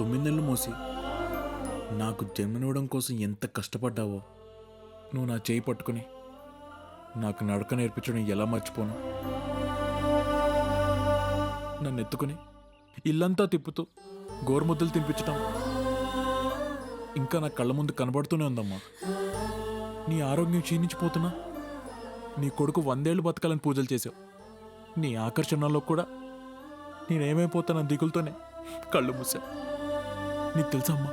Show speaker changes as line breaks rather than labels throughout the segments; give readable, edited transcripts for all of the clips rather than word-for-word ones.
9 నెలలు మోసి నాకు జన్మనివ్వడం కోసం ఎంత కష్టపడ్డావో నువ్వు నా చేయి పట్టుకుని నాకు నడక నేర్పించడం ఎలా మర్చిపోను. నన్ను ఎత్తుకుని ఇల్లంతా తిప్పుతూ గోరుముద్దలు తినిపించటం ఇంకా నా కళ్ళ ముందు కనబడుతూనే ఉందమ్మా. నీ ఆరోగ్యం క్షీణించిపోతున్నా నీ కొడుకు 100 ఏళ్ళు బతకాలని పూజలు చేసావు. నీ ఆకర్షణలో కూడా నేనేమైపోతానని దిగులుతోనే కళ్ళు మూసా. నీకు తెలుసా అమ్మా,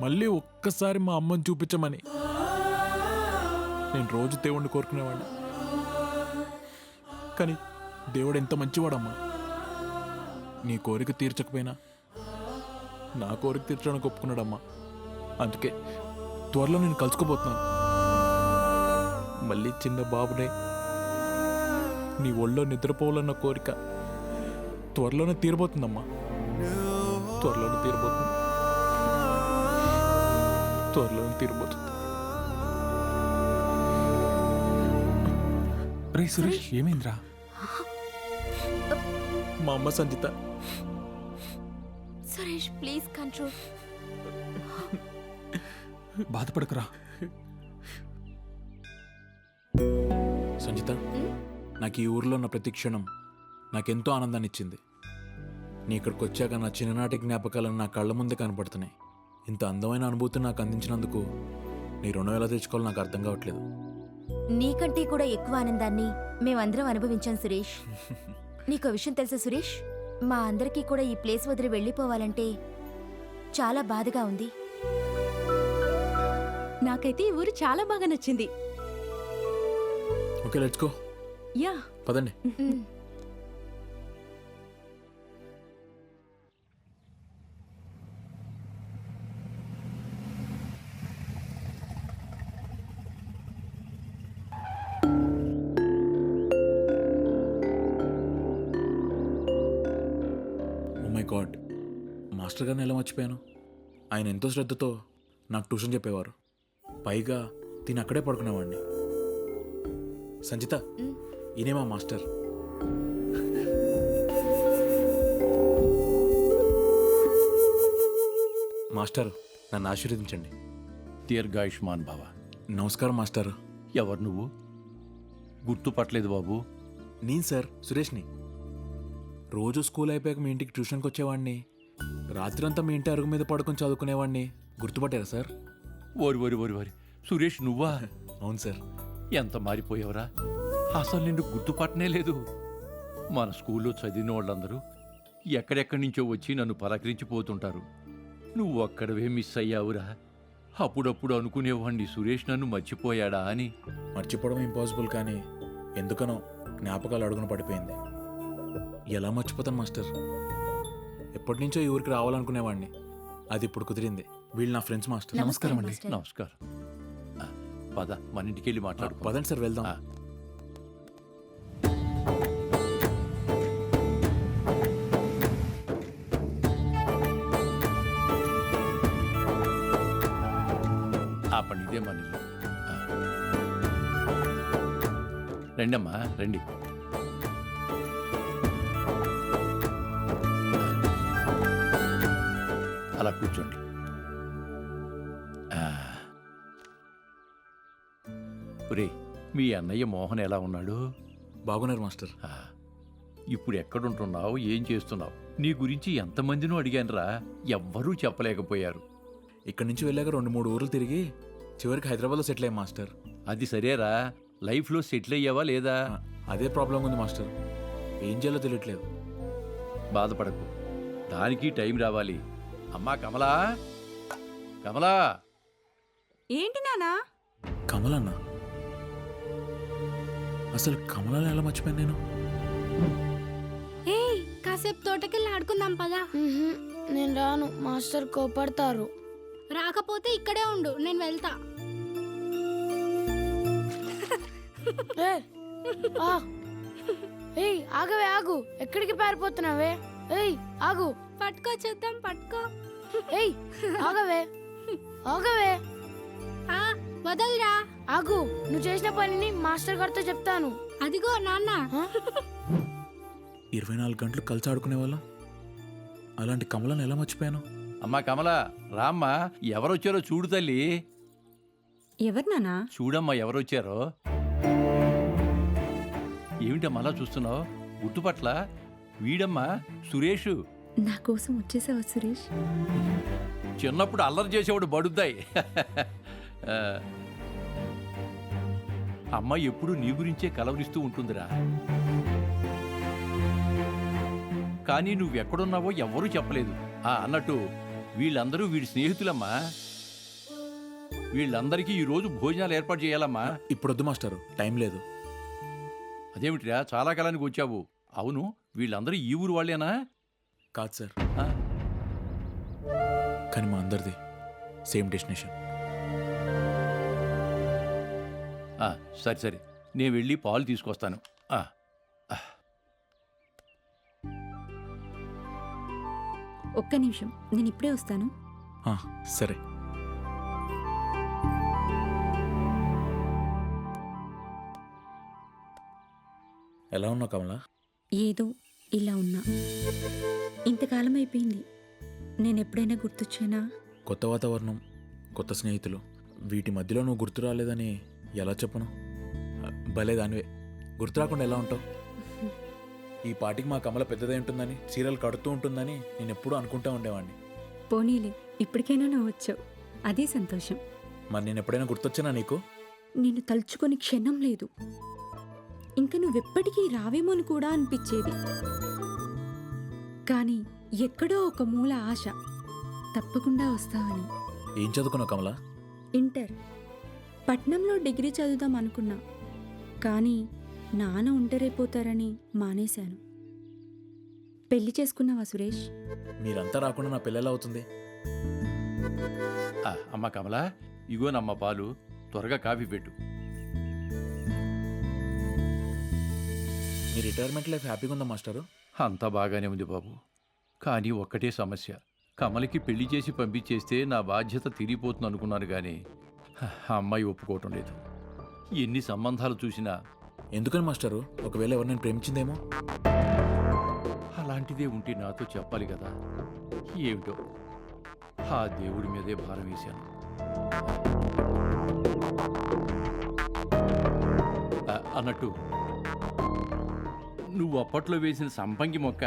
మళ్ళీ ఒక్కసారి మా అమ్మని చూపించమని నేను రోజు దేవుణ్ణి కోరుకునేవాడిని. కానీ దేవుడు ఎంత మంచివాడమ్మా. నీ కోరిక తీర్చకపోయినా నా కోరిక తీర్చడానికి ఒప్పుకున్నాడమ్మా. అందుకే త్వరలో నేను కలుసుకోబోతున్నాను. మళ్ళీ చిన్న బాబునే నీ ఒళ్ళో నిద్రపోవాలన్న కోరిక త్వరలోనే తీరబోతుందమ్మా. త్వరలోనే తీరబోతుంది.
రే సురేష్, ఏమైందిరా?
మా అమ్మ సంజిత.
Suresh please control.
బాధపడకురా.
సంజిత, నాకు ఈ ఊర్లో ఉన్న ప్రతి క్షణం నాకెంతో ఆనందాన్ని ఇచ్చింది. నీ ఇక్కడికి వచ్చాక నా చిన్ననాటి జ్ఞాపకాలను నా కళ్ళ ముందే కనపడుతున్నాయి. ఇంత అందమైన అనుభూతిని నాకు అందించినందుకు నీ రుణం ఎలా తెచ్చుకోవాలో నాకు అర్థం కావట్లేదు.
నీకంటే కూడా ఎక్కువ ఆనందాన్ని మేమందరం అనుభవించాం సురేష్. నీకో విషయం తెలుసా సురేష్, మా అందరికీ కూడా ఈ ప్లేస్ వదిలి వెళ్ళిపోవాలంటే చాలా బాధగా ఉంది.
నాకైతే ఈ ఊరు చాలా బాగా నచ్చింది.
Okay, let's go.
యా,
పదండి. ఓ మై గాడ్, మాస్టర్ గారిని ఎలా మర్చిపోయాను. ఆయన ఎంతో శ్రద్ధతో నాకు ట్యూషన్ చెప్పేవారు. పైగా తిని అక్కడే పడుకునేవాడిని. సంజిత, ఈయనే మా మాస్టర్. మాస్టర్, నన్ను ఆశీర్వదించండి.
దీర్ఘాయుష్మాన్ భవ.
నమస్కారం మాస్టర్.
ఎవరు నువ్వు? గుర్తుపట్టలేదు బాబు.
నేను సార్ సురేష్ని. రోజు స్కూల్ అయిపోయాక మీ ఇంటికి ట్యూషన్కి వచ్చేవాడిని. రాత్రంతా మీ ఇంటి అరుగు మీద పడుకొని చదువుకునేవాడిని. గుర్తుపట్టారా సార్?
ఓరి ఓరి ఓరి ఓరి, సురేష్ నువ్వా?
అవును సార్.
ఎంత మారిపోయావురా, అసలు నిన్ను గుర్తుపట్టనే లేదు. మన స్కూల్లో చదివిన వాళ్ళందరూ ఎక్కడెక్కడి నుంచో వచ్చి నన్ను పలకరించిపోతుంటారు. నువ్వు అక్కడవే మిస్ అయ్యావురా. అప్పుడప్పుడు అనుకునేవాడిని సురేష్ నన్ను మర్చిపోయాడా అని.
మర్చిపోవడం ఇంపాసిబుల్, కానీ ఎందుకనో జ్ఞాపకాలు అడుగున పడిపోయింది. ఎలా మర్చిపోతాను మాస్టర్? ఎప్పటి నుంచో ఈ ఊరికి రావాలనుకునేవాడిని. అది ఇప్పుడు కుదిరింది. వీళ్ళు నా ఫ్రెండ్స్ మాస్టర్.
నమస్కారం అండి.
నమస్కారం. పద, మన ఇంటికి వెళ్ళి మాట్లాడు.
పదండి సార్, వెళ్దాం.
ఆ పని ఇదే మన ఇల్లు. రండమ్మా, రండి. అలా కూర్చోండి. ఒరే, మీ అన్నయ్య మోహన్ ఎలా ఉన్నాడు?
బాగున్నారు మాస్టర్.
ఇప్పుడు ఎక్కడుంటున్నావు, ఏం చేస్తున్నావు? నీ గురించి ఎంతమందినో అడిగానురా, ఎవ్వరూ చెప్పలేకపోయారు.
ఇక్కడి నుంచి వెళ్ళాక 2-3 ఊర్లు తిరిగి చివరికి హైదరాబాద్లో సెటిల్ అయ్యాం మాస్టర్.
అది సరేరా, లైఫ్లో సెటిల్ అయ్యావా లేదా?
అదే ప్రాబ్లం ఉంది మాస్టర్. ఏం చేయాలో తెలియట్లేదు.
బాధపడకు, దానికి టైం రావాలి. అమ్మా కమలా, కమలా.
ఏంటి నానా?
కమలన్నా? అసలు కమలని ఎలా మర్చిపోయాను నేను?
ఏయ్, కాసేపు తోటకెళ్ళి ఆడుకుందాం పదా.
నేను రాను, మాస్టర్ కోపడతారు.
రాకపోతే ఇక్కడే ఉండు, నేను వెళ్తా.
ఏయ్ ఆగవే, ఆగు. ఎక్కడికి పారిపోతున్నావే? ఏయ్ ఆగు.
పట్టుకో, చూద్దాం, పట్టుకో.
ఏయ్ ఆగవే, ఆగవే.
వదలరా.
ఆగు, నువ్వు చేసిన పనిని మాస్టర్ గారితో చెప్తాను.
అదిగో నాన్న.
24 గంటలు కలిసి ఆడుకునే వాళ్ళం. అలాంటి కమలను ఎలా మర్చిపోయాను?
అమ్మా కమల, రామ్మా, ఎవరొచ్చారో చూడు తల్లి.
ఎవరు నానా?
చూడమ్మా ఎవరొచ్చారో. ఏమిటమ్మా అలా చూస్తున్నావు? గుర్తుపట్ల వీడమ్మా సురేష్.
నా కోసం వచ్చేసావా సురేష్?
చిన్నప్పుడు అల్లరి చేసేవాడు బడుద్దాయి. అమ్మ ఎప్పుడు నీ గురించే కలవరిస్తూ ఉంటుందిరా. కానీ నువ్వెక్కడున్నావో ఎవ్వరూ చెప్పలేదు. అన్నట్టు వీళ్ళందరూ వీడి స్నేహితులమ్మా. వీళ్ళందరికీ ఈరోజు భోజనాలు ఏర్పాటు చేయాలమ్మా.
ఇప్పుడొద్దు మాస్టారు, టైం లేదు.
అదేమిటిరా, చాలా కాలానికి వచ్చావు. అవును, వీళ్ళందరూ ఈ ఊరు వాళ్ళేనా?
కాదు సార్,
ఆ,
కానీ మా అందరిది సేమ్ డెస్టినేషన్.
సరే సరే, నేను వెళ్ళి పాలు తీసుకొస్తాను.
ఒక్క నిమిషం, నేను ఇప్పుడే వస్తాను.
సరే. ఎలా ఉన్నావు కమలా?
ఏదో ఇలా ఉన్నా. ఇంతకాలం అయిపోయింది. నేను ఎప్పుడైనా గుర్తొచ్చానా?
కొత్త వాతావరణం, కొత్త స్నేహితులు, వీటి మధ్యలో నువ్వు గుర్తు రాలేదని ఎలా చెప్పను? భలే దానివే, గుర్తు రాకుండా ఎలా ఉంటావు? ఈ పాటికి మా కమల పెద్దదై ఉంటుందని, సీరియల్ కడుతూ ఉంటుందని నేను ఎప్పుడూ అనుకుంటూ ఉండేవాడిని.
పోనీలే, ఇప్పటికైనా నువ్వు వచ్చావు, అదే సంతోషం.
మరి నేను ఎప్పుడైనా గుర్తొచ్చానా నీకు?
నిన్ను తలుచుకొని క్షణం లేదు. ఇంకా నువ్వెప్పటికీ రావేమోని కూడా అనిపించేది. కానీ ఎక్కడో ఒక మూల ఆశ, తప్పకుండా వస్తావని.
ఏం చదువుకున్నావు కమలా?
ఇంటర్. పట్నంలో డిగ్రీ చదువుదాం అనుకున్నా, కానీ నాన్న ఒంటరైపోతారని మానేశాను. పెళ్లి చేసుకున్నావా సురేష్?
మీరంతా రాకుండా నా పిల్లలు అవుతుంది.
అమ్మ కమల, ఇగోనమ్మ పాలు, త్వరగా కాఫీ పెట్టు.
మీ రిటైర్మెంట్ లైఫ్ హ్యాపీగా ఉందా మాస్టారు?
అంతా బాగానే ఉంది బాబు, కానీ ఒక్కటే సమస్య. కమలకి పెళ్లి చేసి పంపించేస్తే నా బాధ్యత తీరిపోతుంది అనుకున్నాను, కానీ అమ్మాయి ఒప్పుకోవటం లేదు. ఎన్ని సంబంధాలు చూసినా.
ఎందుకని మాస్టారు? ఒకవేళ ఎవరు ప్రేమించిందేమో?
అలాంటిదే ఉంటే నాతో చెప్పాలి కదా. ఏమిటో, ఆ దేవుడి మీదే భారం వేశాను. అన్నట్టు నువ్వు అప్పట్లో వేసిన సంపంగి మొక్క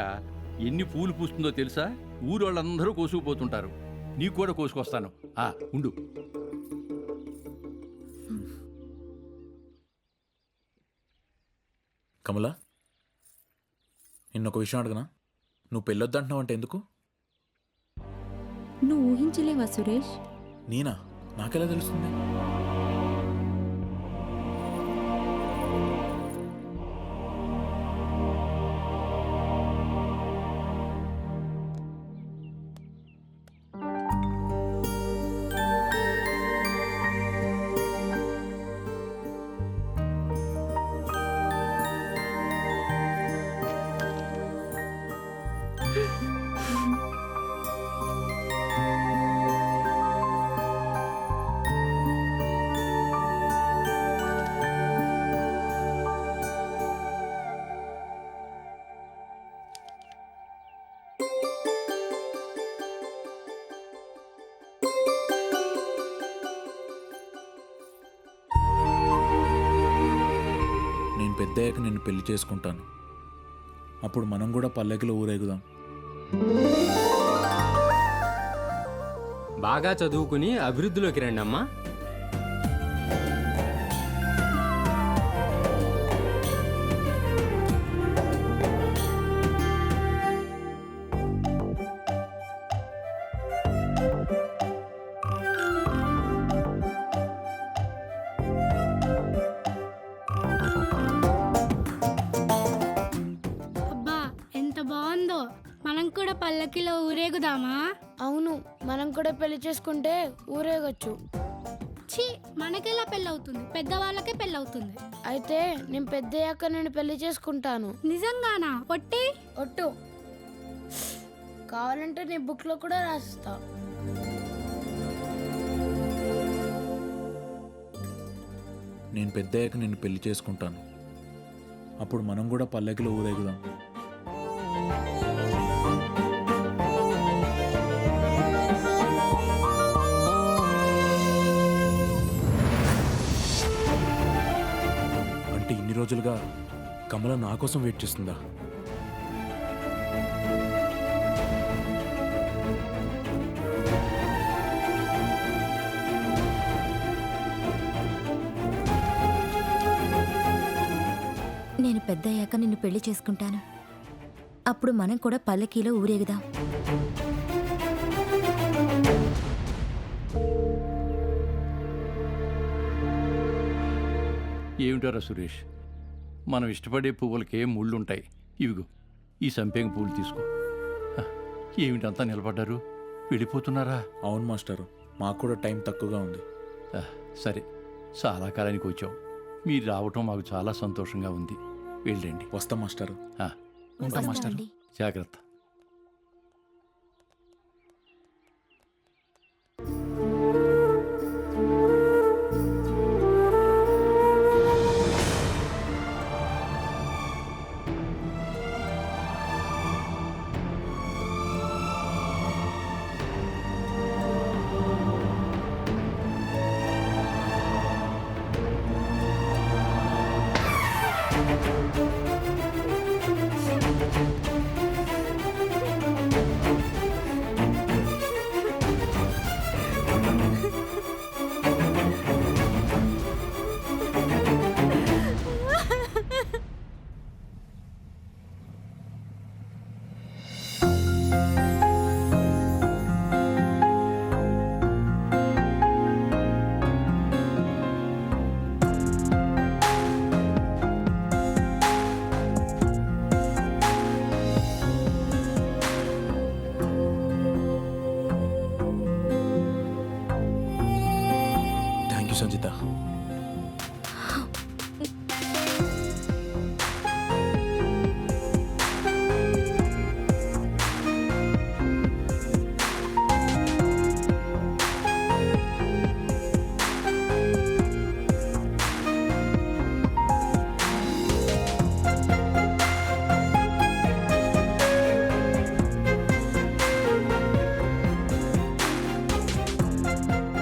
ఎన్ని పూలు పూస్తుందో తెలుసా? ఊరోళ్ళందరూ కోసుకుపోతుంటారు. నీకు కూడా కోసుకొస్తాను. ఉండు.
కమలా, నిన్నొక విషయం అడగనా? నువ్వు పెళ్ళొద్దంటున్నావు అంటే ఎందుకు?
నువ్వు ఊహించలేవా సురేష్?
నేనా? నాకెలా తెలుస్తుంది? నేను పెద్దయ్యాక నిన్ను పెళ్లి చేసుకుంటాను. అప్పుడు మనం కూడా పల్లకిలో ఊరేగుదాం.
బాగా చదువుకుని అభివృద్ధిలోకి రండి అమ్మా.
అబ్బా ఎంత బాగుందో. మనం కూడా పల్లకిలో ఊరేగుదామా?
అవును, మనం కూడా పెళ్లి చేసుకుంటే ఊరేగొచ్చు.
ఛీ, మనకెలా పెళ్ళవుతుంది? పెద్దవాళ్ళకే పెళ్ళవుతుంది.
అయితే నేను పెద్దయ్యాక నేను పెళ్లి చేసుకుంటాను.
నిజంగానా? ఒట్టి
ఒట్టు. కావాలంటే నీ బుక్ లో కూడా రాసిస్తా.
నేను పెద్దయ్యాక నిన్ను పెళ్లి చేసుకుంటాను. అప్పుడు మనం కూడా పల్లకిలో ఊరేగుదాం. అంటే ఇన్ని రోజులుగా కమల నా కోసం వెయిట్ చేస్తుందా?
నేను పెద్దయ్యాక నిన్ను పెళ్లి చేసుకుంటాను. అప్పుడు మనం కూడా పల్లకీలో ఊరేగుదాం.
ఏమిటారా సురేష్, మనం ఇష్టపడే పువ్వులకే ముళ్ళుంటాయి. ఇవిగో ఈ సంపంగి పువ్వులు తీసుకో. హ, ఏమిటంతా నిలబడ్డారు, వెళ్ళిపోతున్నారా?
అవును మాస్టారు, మాకు కూడా టైం తక్కువగా ఉంది.
సరే, చాలా కాలానికి వచ్చాం. మీరు రావటం మాకు చాలా సంతోషంగా ఉంది. వెళ్ళండి.
వస్తాం మాస్టారు.
ఆ,
ఉంటాం మాస్టర్.
వస్తామండి.
జాగ్రత్త.
Thank you Sanjitha.